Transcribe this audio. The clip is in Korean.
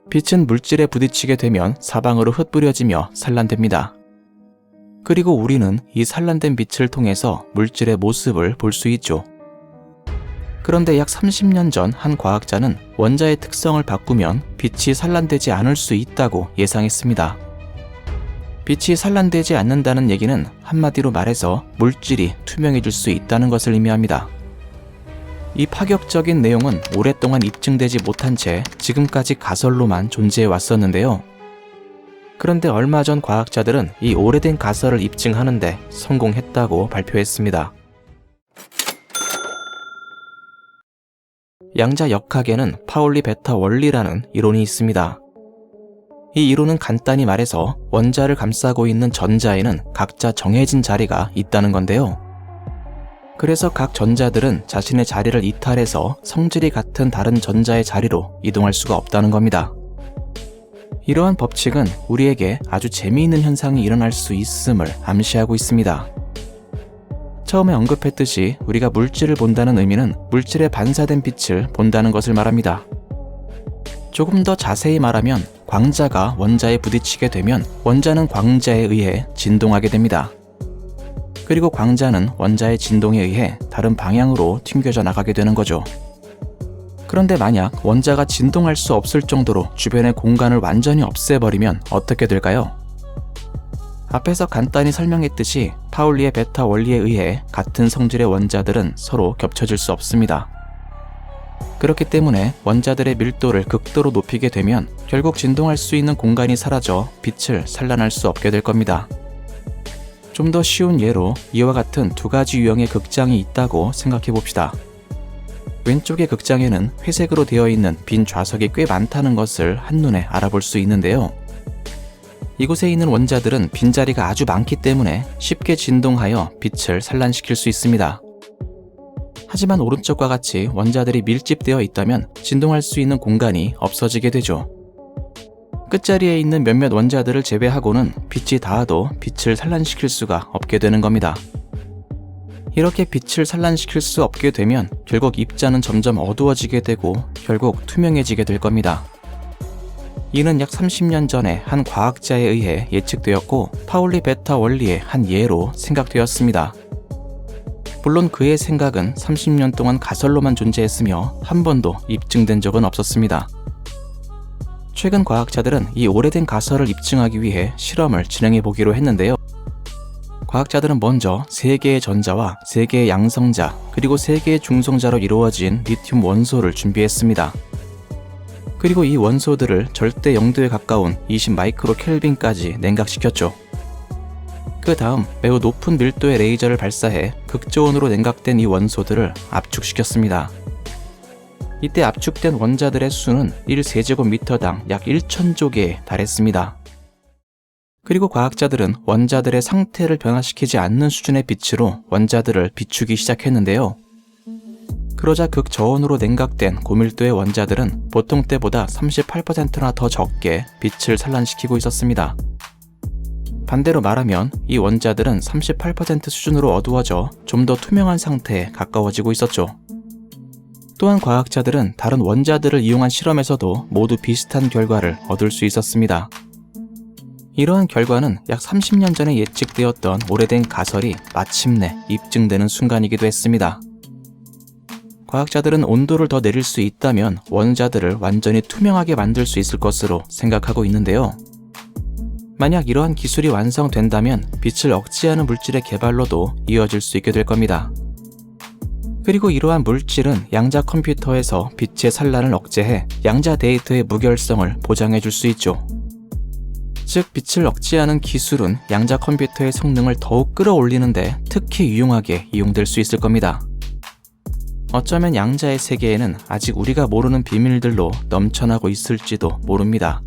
빛은 물질에 부딪히게 되면 사방으로 흩뿌려지며 산란됩니다. 그리고 우리는 이 산란된 빛을 통해서 물질의 모습을 볼 수 있죠. 그런데 약 30년 전 한 과학자는 원자의 특성을 바꾸면 빛이 산란되지 않을 수 있다고 예상했습니다. 빛이 산란되지 않는다는 얘기는 한마디로 말해서 물질이 투명해질 수 있다는 것을 의미합니다. 이 파격적인 내용은 오랫동안 입증되지 못한 채 지금까지 가설로만 존재해 왔었는데요. 그런데 얼마 전 과학자들은 이 오래된 가설을 입증하는데 성공했다고 발표했습니다. 양자역학에는 파울리 베타 원리라는 이론이 있습니다. 이 이론은 간단히 말해서 원자를 감싸고 있는 전자에는 각자 정해진 자리가 있다는 건데요. 그래서 각 전자들은 자신의 자리를 이탈해서 성질이 같은 다른 전자의 자리로 이동할 수가 없다는 겁니다. 이러한 법칙은 우리에게 아주 재미있는 현상이 일어날 수 있음을 암시하고 있습니다. 처음에 언급했듯이 우리가 물질을 본다는 의미는 물질에 반사된 빛을 본다는 것을 말합니다. 조금 더 자세히 말하면 광자가 원자에 부딪히게 되면 원자는 광자에 의해 진동하게 됩니다. 그리고 광자는 원자의 진동에 의해 다른 방향으로 튕겨져 나가게 되는 거죠. 그런데 만약 원자가 진동할 수 없을 정도로 주변의 공간을 완전히 없애버리면 어떻게 될까요? 앞에서 간단히 설명했듯이 파울리의 베타 원리에 의해 같은 성질의 원자들은 서로 겹쳐질 수 없습니다. 그렇기 때문에 원자들의 밀도를 극도로 높이게 되면 결국 진동할 수 있는 공간이 사라져 빛을 산란할 수 없게 될 겁니다. 좀 더 쉬운 예로 이와 같은 두 가지 유형의 극장이 있다고 생각해 봅시다. 왼쪽의 극장에는 회색으로 되어 있는 빈 좌석이 꽤 많다는 것을 한눈에 알아볼 수 있는데요. 이곳에 있는 원자들은 빈자리가 아주 많기 때문에 쉽게 진동하여 빛을 산란시킬 수 있습니다. 하지만 오른쪽과 같이 원자들이 밀집되어 있다면 진동할 수 있는 공간이 없어지게 되죠. 끝자리에 있는 몇몇 원자들을 제외하고는 빛이 닿아도 빛을 산란시킬 수가 없게 되는 겁니다. 이렇게 빛을 산란시킬 수 없게 되면 결국 입자는 점점 어두워지게 되고 결국 투명해지게 될 겁니다. 이는 약 30년 전에 한 과학자에 의해 예측되었고 파울리 베타 원리의 한 예로 생각되었습니다. 물론 그의 생각은 30년 동안 가설로만 존재했으며 한 번도 입증된 적은 없었습니다. 최근 과학자들은 이 오래된 가설을 입증하기 위해 실험을 진행해 보기로 했는데요. 과학자들은 먼저 3개의 전자와 3개의 양성자 그리고 3개의 중성자로 이루어진 리튬 원소를 준비했습니다. 그리고 이 원소들을 절대 0도에 가까운 20 마이크로 켈빈까지 냉각시켰죠. 그 다음 매우 높은 밀도의 레이저를 발사해 극저온으로 냉각된 이 원소들을 압축시켰습니다. 이때 압축된 원자들의 수는 1세제곱미터당 약 1000조 개에 달했습니다. 그리고 과학자들은 원자들의 상태를 변화시키지 않는 수준의 빛으로 원자들을 비추기 시작했는데요. 그러자 극저온으로 냉각된 고밀도의 원자들은 보통 때보다 38%나 더 적게 빛을 산란시키고 있었습니다. 반대로 말하면 이 원자들은 38% 수준으로 어두워져 좀 더 투명한 상태에 가까워지고 있었죠. 또한 과학자들은 다른 원자들을 이용한 실험에서도 모두 비슷한 결과를 얻을 수 있었습니다. 이러한 결과는 약 30년 전에 예측되었던 오래된 가설이 마침내 입증되는 순간이기도 했습니다. 과학자들은 온도를 더 내릴 수 있다면 원자들을 완전히 투명하게 만들 수 있을 것으로 생각하고 있는데요. 만약 이러한 기술이 완성된다면 빛을 억제하는 물질의 개발로도 이어질 수 있게 될 겁니다. 그리고 이러한 물질은 양자 컴퓨터에서 빛의 산란을 억제해 양자 데이터의 무결성을 보장해 줄 수 있죠. 즉 빛을 억제하는 기술은 양자 컴퓨터의 성능을 더욱 끌어올리는데 특히 유용하게 이용될 수 있을 겁니다. 어쩌면 양자의 세계에는 아직 우리가 모르는 비밀들로 넘쳐나고 있을지도 모릅니다.